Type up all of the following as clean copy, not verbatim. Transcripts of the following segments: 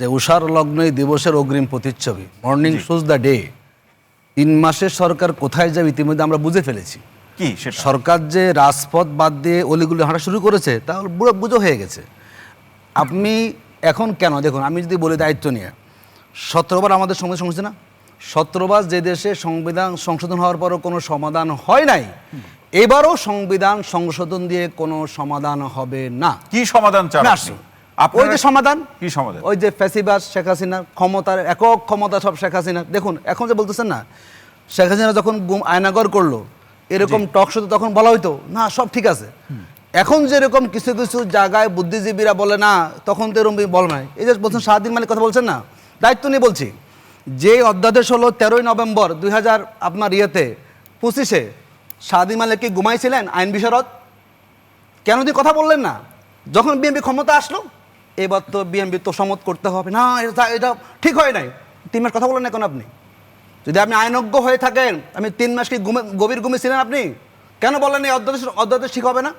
যে উষার লগ্নে দিবসের অগ্রিম প্রতিচ্ছবি মর্নিং শুজ দ্য ডে 3 মাসের সরকার কোথায় যাবে ইতিমধ্যে আমরা বুঝে ফেলেছি। কি সেটা? সরকার যে রাজপথ বাদ দিয়ে অলিগুলি হাঁটা শুরু করেছে তা বুড়ো বুঝো হয়ে গেছে। আপনি এখন কেন দেখুন, আমি যদি বলি দায়িত্ব নিয়ে 17 বার আমাদের সংবিধান সংশোধন না, 17 বার যে দেশে সংবিধান সংশোধন হওয়ার পরও কোনো সমাধান হয় নাই, এবারও সংবিধান সংশোধন দিয়ে কোনো সমাধান হবে না। কি সমাধান চান আপনি? ওই যে সমাধান, কি সমাধান? ওই যে ফ্যাসিবাস শেখ হাসিনা ক্ষমতার একক ক্ষমতা সব শেখ হাসিনা। দেখুন এখন যে বলতেছেন না, শেখ হাসিনা যখন আয়নাগর করলো এরকম টক শোতে তখন বলা হইতো না সব ঠিক আছে। এখন যেরকম কিছু কিছু জায়গায় বুদ্ধিজীবীরা বলে না, তখন তো এরকম বল নাই। এই যে বলছেন শাহদিন মালিক কথা বলছেন না, দায়িত্ব নিয়ে বলছি। যে অধ্যাদেশ হলো 13ই নভেম্বর 2000 আপনার 25-এ শাহদিন মালিক কি ঘুমাইছিলেন আইন বিশারদ? কেন দিয়ে কথা বললেন না? যখন বিএনপি ক্ষমতা আসলো এবার তো বিএনপি তো সম্মত করতে হবে না, এটা ঠিক হয় নাই। 3 মাস কথা বলেন না কেন আপনি? যদি আপনি আইনজ্ঞ হয়ে থাকেন, আমি 3 মাস কি গভীর ঘুমিয়েছিলেন আপনি? কেন বলেন এই অধ্যাদেশ ঠিক হবে না?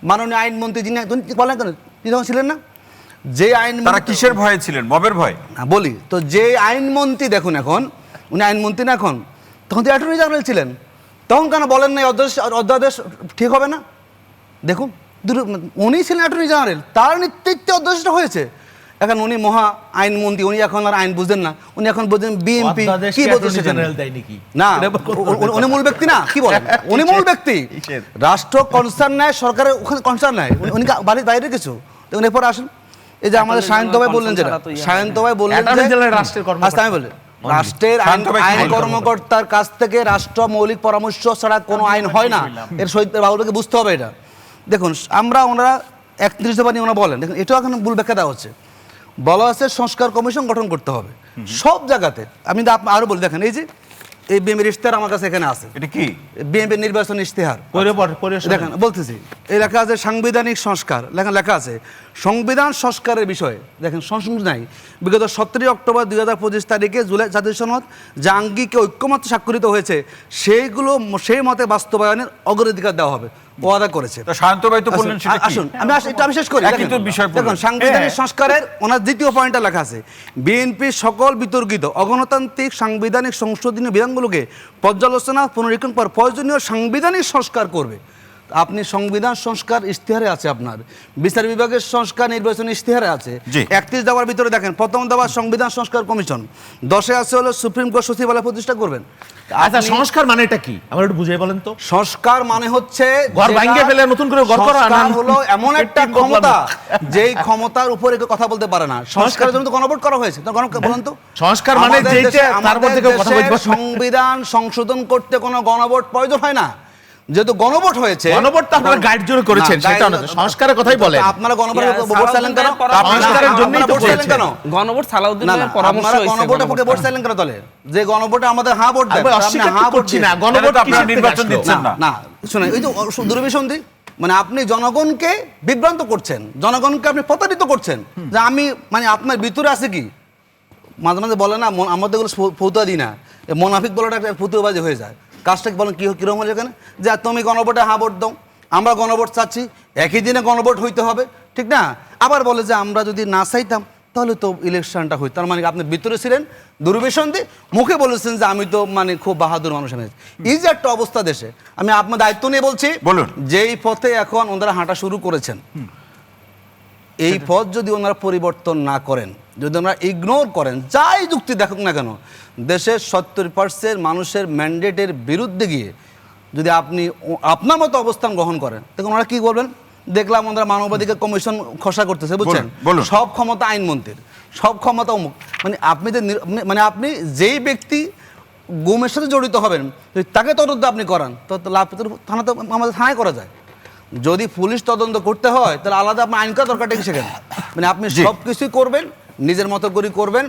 মাননীয় আইনমন্ত্রী যিনি বলেন কেন তিনি তখন ছিলেন না? যে আইন তারা কিসের ভয়ে ছিলেন? মবের ভয়? বলি তো, যে আইনমন্ত্রী দেখুন এখন উনি আইনমন্ত্রী না, এখন তখন তো অ্যাটর্নি জেনারেল ছিলেন, তখন কেন বলেন না অধ্যাদেশ ঠিক হবে না? দেখুন উনি ছিলেন অ্যাটর্নি জেনারেল, তার নেতৃত্বে অধ্যাদেশটা হয়েছে। এখন উনি মহা আইনমন্ত্রী, উনি এখন আর আইন বুঝেন না, উনি এখন বুঝেন বিএনপি কি বলছে না, উনি মূল ব্যক্তি না, কি বলেন? উনি মূল ব্যক্তি, রাষ্ট্র কনসার্ন নেয়, সরকারের ওখানে কনসার্ন নেয়, উনি বাড়ির বাইরে কিছু। দেখুন এরপর আসেন, এই যে আমাদের সায়ন্ত ভাই বললেন, যেটা সায়ন্ত ভাই বললেন আমি বলি রাষ্ট্রের আইন কর্মকর্তার কাছ থেকে রাষ্ট্র মৌলিক পরামর্শ ছাড়া কোনো আইন হয় না। এর শহীদ বাবুকে বুঝতে হবে এটা। দেখুন ওনারা 31 দফা নিয়ে ওনারা বলেন, দেখুন এটাও এখন ভুল ব্যাখ্যা দেওয়া হচ্ছে। বলা আছে সংস্কার কমিশন গঠন করতে হবে সব জায়গাতে। আমি আরো বলি, দেখেন এই যে এই বিএনপির ইশতেহার আমার কাছে এখানে আছে। এটা কি? বিএনপির নির্বাচন ইশতেহার দেখেন, বলতেছি এই লেখা আছে সাংবিধানিক সংস্কার, লেখা আছে সংবিধান সংস্কারের বিষয়ে। দেখেন সংশোধন নাই, বিগত 17 অক্টোবর 2025 তারিখে জুলাই জাতীয় সনদ যা আঙ্গিকে ঐক্যমত্য স্বাক্ষরিত হয়েছে সেইগুলো সেই মতে বাস্তবায়নের অগ্রাধিকার দেওয়া হবে ওয়াদা করেছে। শান্ত ভাই তো বললেন সেটা কি? আসুন আমি শেষ করি। দেখুন সাংবিধানিক সংস্কারের ওনার দ্বিতীয় পয়েন্টটা লেখা আছে, বিএনপি সকল বিতর্কিত অগণতান্ত্রিক সাংবিধানিক সংশোধনীয় বিধানগুলোকে পর্যালোচনা পুনরীক্ষণ পর প্রয়োজনীয় সাংবিধানিক সংস্কার করবে। আপনি সংবিধান সংস্কার ইশতেহারে আছে, আপনার বিচার বিভাগের সংস্কার নির্বাচন ইশতেহারে আছে। 31 দফার ভিতরে দেখেন, প্রথম দফা সংবিধান সংস্কার কমিশন, 10-এ আছে হলো সুপ্রিম কোর্ট সচিবালয় প্রতিষ্ঠা করবেন। আচ্ছা সংস্কার মানে এটা কি আমার একটু বুঝিয়ে বলেন তো। সংস্কার মানে হচ্ছে ঘর ভাঙিয়ে ফেলে নতুন করে ঘর করা, সংস্কার হলো এমন একটা ক্ষমতা যেই ক্ষমতার উপরে কেউ কথা বলতে পারে না। সংস্কারের জন্য তো গণভোট করা হয়েছে, বলেন তো সংস্কার মানে যেটা তার মধ্যে কেউ কথা বলবে। সংবিধান সংশোধন করতে কোনো গণভোট প্রয়োজন হয় না, যেহেতু গণভোট হয়েছে। গণভোট তো আপনারা গাইড জোরে করেছেন, সেটা না সংস্কারের কথাই বলেন। আপনারা গণভোট চাইলেন কেন? সংস্কারের জন্যই তো বলছেন কেন গণভোট সালাউদ্দিনের পরামর্শ হইছে, গণভোটের পক্ষে ভোট চাইলেন কেন? তাহলে যে গণভোটে আমাদের হ্যাঁ ভোট দেন, আপনি হ্যাঁ ভোট করছি না, গণভোট আপনারা নির্বাচন দিচ্ছেন না। না শুনুন, এই যে দুর্বিসন্ধি, মানে আপনি জনগণকে বিভ্রান্ত করছেন, জনগণকে আপনি প্রতারিত করছেন। যে আমি মানে আপনার ভিতরে আছে কি, মাঝে মাঝে বলে না আমাদের ফতুয়া দিই না, মোনাফিক বলাটা একটা ফতুয়াবাজি হয়ে যায়। কাজটা কি বলেন কিরকম হয়েছে এখানে? যে তুমি গণভোটে হ্যাঁ ভোট দাও, আমরা গণভোট চাচ্ছি, একই দিনে গণভোট হইতে হবে, ঠিক না? আবার বলে যে আমরা যদি না চাইতাম তাহলে তো ইলেকশনটা হইত। তার মানে আপনি ভিতরে ছিলেন দুর্বিসন্ধি, মুখে বলেছেন যে আমি তো মানে খুব বাহাদুর মানুষ। এই যে একটা অবস্থা দেশে, আমি আপনার দায়িত্ব নিয়ে বলছি, বলুন যেই পথে এখন ওনারা হাঁটা শুরু করেছেন, এই পথ যদি ওনারা পরিবর্তন না করেন, যদি ওনারা ইগনোর করেন, যাই যুক্তি দেখুক না কেন, দেশের 70% মানুষের ম্যান্ডেটের বিরুদ্ধে গিয়ে যদি আপনি আপনার মতো অবস্থান গ্রহণ করেন, দেখুন ওনারা কি বলবেন। দেখলাম ওনারা মানবাধিকার কমিশন খসড়া করতেছে, বুঝছেন? সব ক্ষমতা আইনমন্ত্রীর, সব ক্ষমতা অমুক। মানে আপনি যে মানে আপনি যেই ব্যক্তি গুমের সাথে জড়িত হবেন তাকে তদন্ত আপনি করান, তো লাভ থানা তো আমাদের থানায় করা যায়। যদি পুলিশ তদন্ত করতে হয় তাহলে আলাদা আপনার আইন করা দরকারটা কি সেখানে? মানে আপনি সব কিছুই করবেন, নিজের মতো করে করবেন,